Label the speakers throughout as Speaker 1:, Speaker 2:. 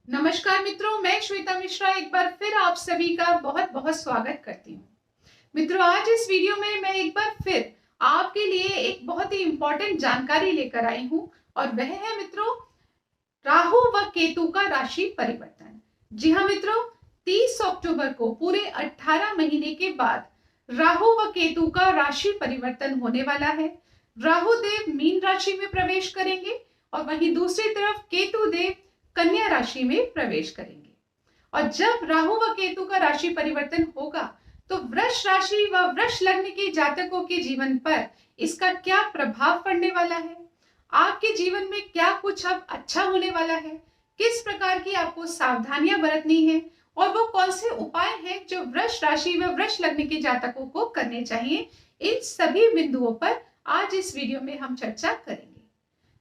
Speaker 1: नमस्कार मित्रों, मैं श्वेता मिश्रा एक बार फिर आप सभी का बहुत बहुत स्वागत करती हूँ। मित्रों, आज इस वीडियो में मैं एक बार फिर आपके लिए एक बहुत ही इंपॉर्टेंट जानकारी लेकर आई हूँ और वह है मित्रों राहु व केतु का राशि परिवर्तन। जी हाँ मित्रों, 30 अक्टूबर को पूरे 18 महीने के बाद राहु व केतु का राशि परिवर्तन होने वाला है। राहु देव मीन राशि में प्रवेश करेंगे और वहीं दूसरी तरफ केतु देव कन्या राशि में प्रवेश करेंगे। और जब राहु व केतु का राशि परिवर्तन होगा तो वृष राशि व वृष लग्न के जातकों के जीवन पर इसका क्या प्रभाव पड़ने वाला है, आपके जीवन में क्या कुछ अब अच्छा होने वाला है, किस प्रकार की आपको सावधानियां बरतनी है और वो कौन से उपाय हैं जो वृष राशि व वृष लग्न के जातकों को करने चाहिए, इन सभी बिंदुओं पर आज इस वीडियो में हम चर्चा करेंगे।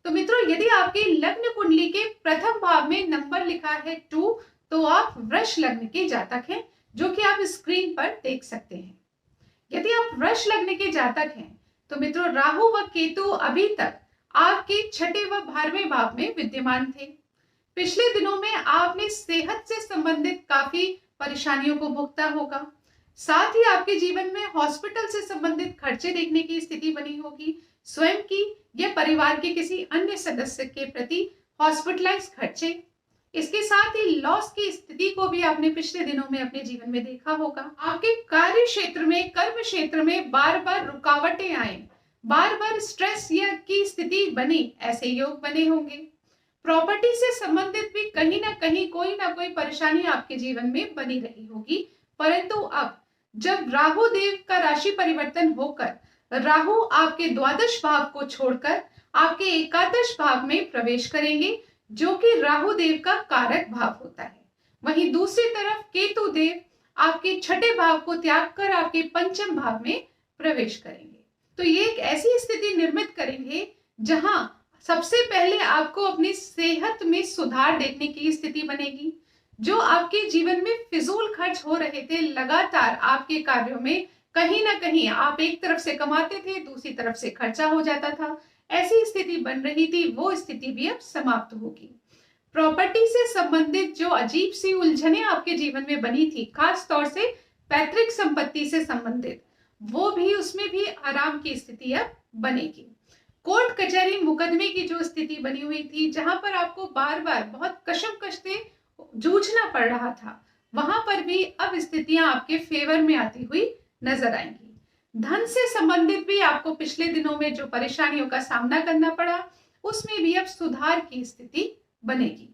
Speaker 1: तो मित्रों, यदि आपके लग्न कुंडली के प्रथम भाव में नंबर लिखा है 2 तो आप वृष लग्न के जातक हैं, जो कि आप स्क्रीन पर देख सकते हैं। यदि आप वृष लग्न के जातक हैं तो मित्रों राहु व केतु अभी तक आपके छठे व 12वें भाव में विद्यमान थे। पिछले दिनों में आपने सेहत से संबंधित काफी परेशानियों को भुगता होगा। साथ ही आपके जीवन में हॉस्पिटल से संबंधित खर्चे देखने की स्थिति बनी होगी, स्वयं की या परिवार के किसी अन्य सदस्य के प्रति हॉस्पिटलाइज खर्चे। इसके साथ ही लॉस की स्थिति को भी आपने पिछले दिनों में अपने जीवन में देखा होगा। आपके कार्य क्षेत्र में, कर्म क्षेत्र में बार बार रुकावटें आए, बार बार स्ट्रेस या की स्थिति बनी, ऐसे योग बने होंगे। प्रॉपर्टी से संबंधित भी कहीं ना कहीं कोई ना कोई परेशानी आपके जीवन में बनी रही होगी। परंतु अब जब राहु देव का राशि परिवर्तन होकर राहु आपके द्वादश भाव को छोड़कर आपके एकादश भाव में प्रवेश करेंगे, जो कि राहु देव का कारक भाव होता है। वहीं दूसरी तरफ केतु देव आपके छठे भाव को त्याग कर आपके पंचम भाव में प्रवेश करेंगे। तो ये एक ऐसी स्थिति निर्मित करेंगे जहां सबसे पहले आपको अपनी सेहत में सुधार देखने की स्थिति बनेगी। जो आपके जीवन में फिजूल खर्च हो रहे थे लगातार आपके कार्यों में, कहीं ना कहीं आप एक तरफ से कमाते थे, दूसरी तरफ से खर्चा हो जाता था, ऐसी स्थिति बन रही थी, वो स्थिति भी अब समाप्त होगी। प्रॉपर्टी से संबंधित जो अजीब सी उलझने आपके जीवन में बनी थी, खास तौर से पैतृक संपत्ति से संबंधित, वो भी उसमें भी आराम की स्थिति अब बनेगी। कोर्ट कचहरी मुकदमे की जो स्थिति बनी हुई थी, जहां पर आपको बार बार बहुत कशमकश से जूझना पड़ रहा था, वहां पर भी अब स्थितियां आपके फेवर में आती हुई नजर आएंगी। धन से संबंधित भी आपको पिछले दिनों में जो परेशानियों का सामना करना पड़ा, उसमें भी अब सुधार की स्थिति बनेगी।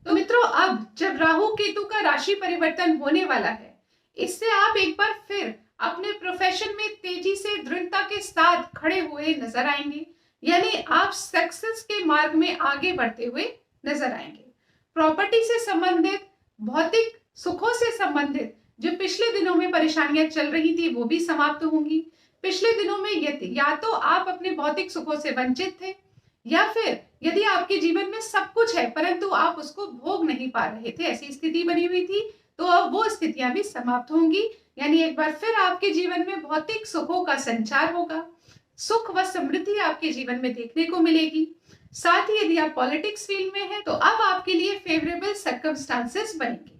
Speaker 1: तो मित्रों, अब जब राहु केतु का राशि परिवर्तन होने वाला है, इससे आप एक बार फिर अपने प्रोफेशन में तेजी से दृढ़ता के साथ खड़े हुए नजर आएंगे, यानी आप सक्सेस के मार्ग में आगे बढ़ते हुए नजर आएंगे। प्रॉपर्टी से संबंधित, भौतिक सुखों से संबंधित जो पिछले दिनों में परेशानियां चल रही थी, वो भी समाप्त होंगी। पिछले दिनों में या तो आप अपने भौतिक सुखों से वंचित थे, या फिर यदि आपके जीवन में सब कुछ है परंतु आप उसको भोग नहीं पा रहे थे, ऐसी स्थिति बनी हुई थी, तो अब वो स्थितियां भी समाप्त होंगी। यानी एक बार फिर आपके जीवन में भौतिक सुखों का संचार होगा, सुख व समृद्धि आपके जीवन में देखने को मिलेगी। साथ ही यदि आप पॉलिटिक्स फील्ड में हैं तो अब आपके लिए फेवरेबल सर्कमस्टांसेस बनेंगे।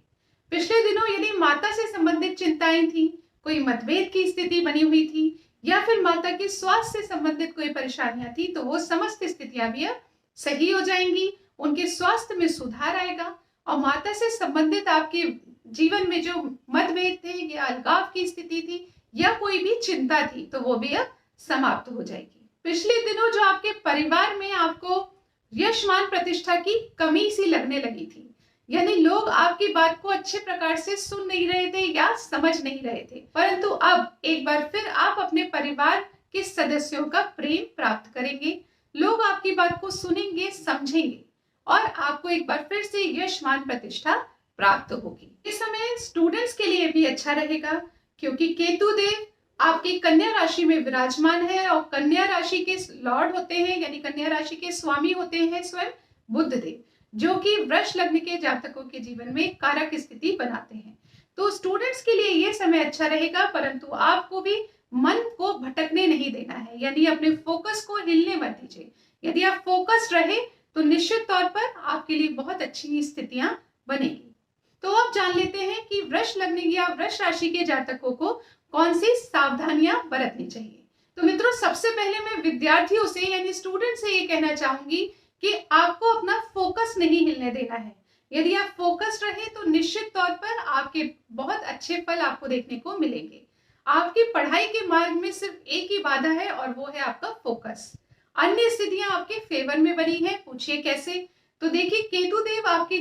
Speaker 1: पिछले दिनों यदि माता से संबंधित चिंताएं थी, कोई मतभेद की स्थिति बनी हुई थी, या फिर माता के स्वास्थ्य से संबंधित कोई परेशानियां थी, तो वो समस्त स्थितियां भी अब सही हो जाएंगी, उनके स्वास्थ्य में सुधार आएगा और माता से संबंधित आपके जीवन में जो मतभेद थे या अलगाव की स्थिति थी या कोई भी चिंता थी, तो वो भी अब समाप्त हो जाएगी। पिछले दिनों जो आपके परिवार में आपको यश मान प्रतिष्ठा की कमी सी लगने लगी थी, यानी लोग आपकी बात को अच्छे प्रकार से सुन नहीं रहे थे या समझ नहीं रहे थे, परंतु अब एक बार फिर आप अपने परिवार के सदस्यों का प्रेम प्राप्त करेंगे। लोग आपकी बात को सुनेंगे, समझेंगे और आपको एक बार फिर से यश मान प्रतिष्ठा प्राप्त होगी। इस समय स्टूडेंट्स के लिए भी अच्छा रहेगा, क्योंकि केतु देव आपकी कन्या राशि में विराजमान है और कन्या राशि के लॉर्ड होते हैं, यानी कन्या राशि के स्वामी होते हैं स्वयं बुध देव, जो कि वृष लग्न के जातकों के जीवन में कारक स्थिति बनाते हैं। तो स्टूडेंट्स के लिए ये समय अच्छा रहेगा, परंतु आपको भी मन को भटकने नहीं देना है, यानी अपने फोकस को हिलने मत दीजिए। यदि आप फोकस्ड रहे तो निश्चित तौर पर आपके लिए बहुत अच्छी स्थितियां बनेगी। तो अब जान लेते हैं कि वृष लग्न या वृष राशि के जातकों को कौन सी सावधानियां बरतनी चाहिए। तो मित्रों, सबसे पहले मैं विद्यार्थियों से यानी स्टूडेंट से ये कहना चाहूंगी कि आपको अपना फोकस नहीं हिलने देना है। यदि आप फोकस्ड रहे तो निश्चित तौर पर आपके बहुत अच्छे फल आपको देखने को मिलेंगे। आपकी पढ़ाई के मार्ग में सिर्फ एक ही बाधा है और वो है आपका फोकस। अन्य स्थितियां आपके फेवर में बनी है। पूछिए कैसे? तो देखिए, केतु देव आपके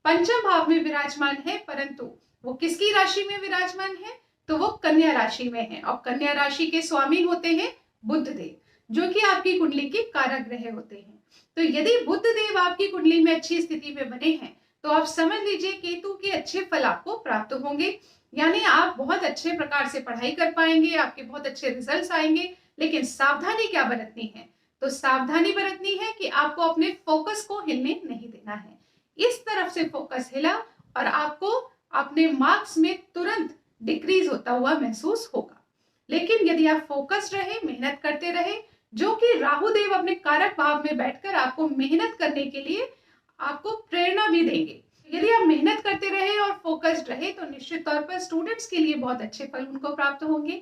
Speaker 1: पंचम भाव में विराजमान है, परंतु वो किसकी राशि में विराजमान है? तो वो कन्या राशि में है। और कन्या राशि के स्वामी होते हैं बुध देव, जो कि आपकी कुंडली के कारक ग्रह होते हैं। तो यदि बुध देव आपकी कुंडली में अच्छी स्थिति में बने हैं तो आप समझ लीजिए केतु के अच्छे फल आपको प्राप्त होंगे, यानी आप बहुत अच्छे प्रकार से पढ़ाई कर पाएंगे, आपके बहुत अच्छे रिजल्ट्स आएंगे। लेकिन सावधानी क्या बरतनी है? तो सावधानी बरतनी है कि आपको अपने फोकस को हिलने नहीं देना है। इस तरफ से फोकस हिला और आपको अपने मार्क्स में तुरंत डिक्रीज होता हुआ महसूस होगा। लेकिन यदि आप फोकस्ड रहे, मेहनत करते रहे, जो कि राहु देव अपने कारक भाव में बैठकर आपको मेहनत करने के लिए आपको प्रेरणा भी देंगे। यदि आप मेहनत करते रहे और फोकस्ड रहे तो निश्चित तौर पर स्टूडेंट्स के लिए बहुत अच्छे फल उनको प्राप्त होंगे।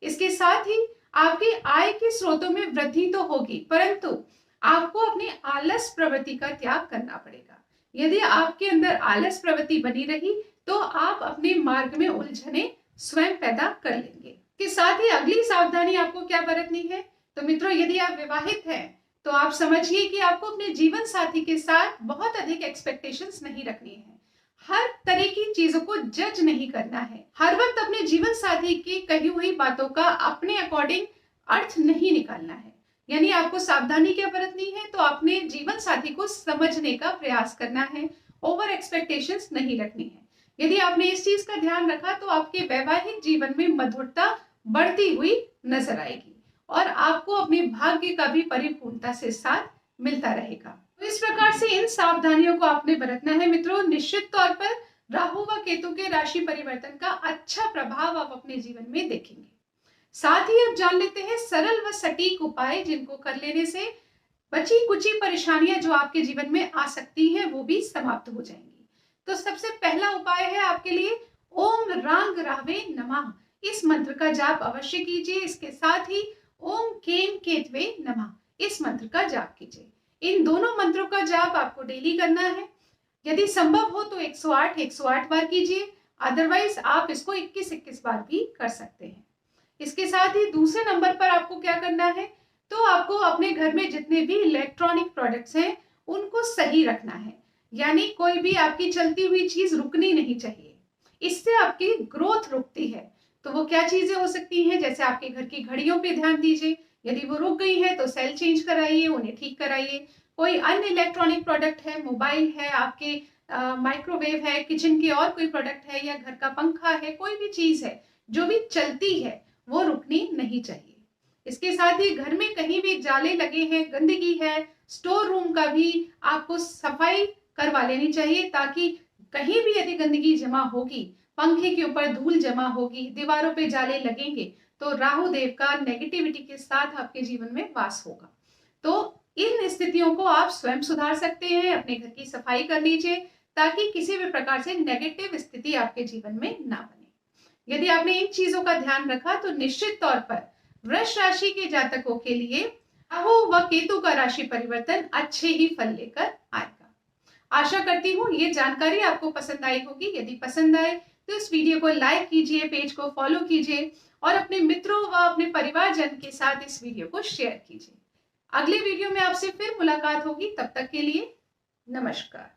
Speaker 1: इसके साथ ही आपकी आय के स्रोतों में वृद्धि तो होगी, परंतु आपको अपनी आलस प्रवृत्ति का त्याग करना पड़ेगा। यदि आपके अंदर आलस प्रवृत्ति बनी रही तो आप अपने मार्ग में उलझने स्वयं पैदा कर लेंगे। इसके साथ ही अगली सावधानी आपको क्या बरतनी है? तो मित्रों, यदि आप विवाहित हैं तो आप समझिए कि आपको अपने जीवन साथी के साथ बहुत अधिक एक्सपेक्टेशंस नहीं रखनी है। हर तरह की चीजों को जज नहीं करना है। हर वक्त अपने जीवन साथी की कही हुई बातों का अपने अकॉर्डिंग अर्थ नहीं निकालना है। यानी आपको सावधानी क्या बरतनी है? तो अपने जीवन साथी को समझने का प्रयास करना है, ओवर एक्सपेक्टेशंस नहीं रखनी है। यदि आपने इस चीज का ध्यान रखा तो आपके वैवाहिक जीवन में मधुरता बढ़ती हुई नजर आएगी और आपको अपने भाग्य का भी परिपूर्णता से साथ मिलता रहेगा। तो इस प्रकार से इन सावधानियों को आपने बरतना है मित्रों। निश्चित तौर पर राहु व केतु के राशि परिवर्तन का अच्छा प्रभाव आप अपने जीवन में देखेंगे। साथ ही अब जान लेते हैं सरल व सटीक उपाय जिनको कर लेने से बची कुची परेशानियां जो आपके जीवन में आ सकती हैं वो भी समाप्त हो जाएंगी। तो सबसे पहला उपाय है आपके लिए ओम रांग रावे नमः। इस मंत्र का जाप अवश्य कीजिए। इसके साथ ही ओम केम केतवे नमः इस मंत्र का जाप कीजिए। इन दोनों मंत्रों का जाप आपको डेली करना है। यदि संभव हो तो 108 बार कीजिए, अदरवाइज आप इसको 21 बार भी कर सकते हैं। इसके साथ ही दूसरे नंबर पर आपको क्या करना है? तो आपको अपने घर में जितने भी इलेक्ट्रॉनिक प्रोडक्ट्स हैं उनको सही रखना है, यानी कोई भी आपकी चलती हुई चीज रुकनी नहीं चाहिए। इससे आपकी ग्रोथ रुकती है। तो वो क्या चीजें हो सकती हैं? जैसे आपके घर की घड़ियों पे ध्यान दीजिए, यदि वो रुक गई है तो सेल चेंज कराइए, उन्हें ठीक कराइए। कोई अन्य इलेक्ट्रॉनिक प्रोडक्ट है, मोबाइल है, आपके माइक्रोवेव है, किचन की और कोई प्रोडक्ट है या घर का पंखा है, कोई भी चीज है जो भी चलती है वो रुकनी नहीं चाहिए। इसके साथ ही घर में कहीं भी जाले लगे हैं, गंदगी है, स्टोर रूम का भी आपको सफाई करवा लेनी चाहिए, ताकि कहीं भी यदि गंदगी जमा होगी, पंखे के ऊपर धूल जमा होगी, दीवारों पे जाले लगेंगे तो राहु देव का नेगेटिविटी के साथ आपके जीवन में वास होगा। तो इन स्थितियों को आप स्वयं सुधार सकते हैं। अपने घर की सफाई कर लीजिए ताकि किसी भी प्रकार से नेगेटिव स्थिति आपके जीवन में ना बने। यदि आपने इन चीजों का ध्यान रखा तो निश्चित तौर पर वृष राशि के जातकों के लिए राहु व केतु का राशि परिवर्तन अच्छे ही फल लेकर आएगा। आशा करती हूँ ये जानकारी आपको पसंद आई होगी। यदि पसंद आए तो इस वीडियो को लाइक कीजिए, पेज को फॉलो कीजिए और अपने मित्रों व अपने परिवारजन के साथ इस वीडियो को शेयर कीजिए। अगले वीडियो में आपसे फिर मुलाकात होगी। तब तक के लिए नमस्कार।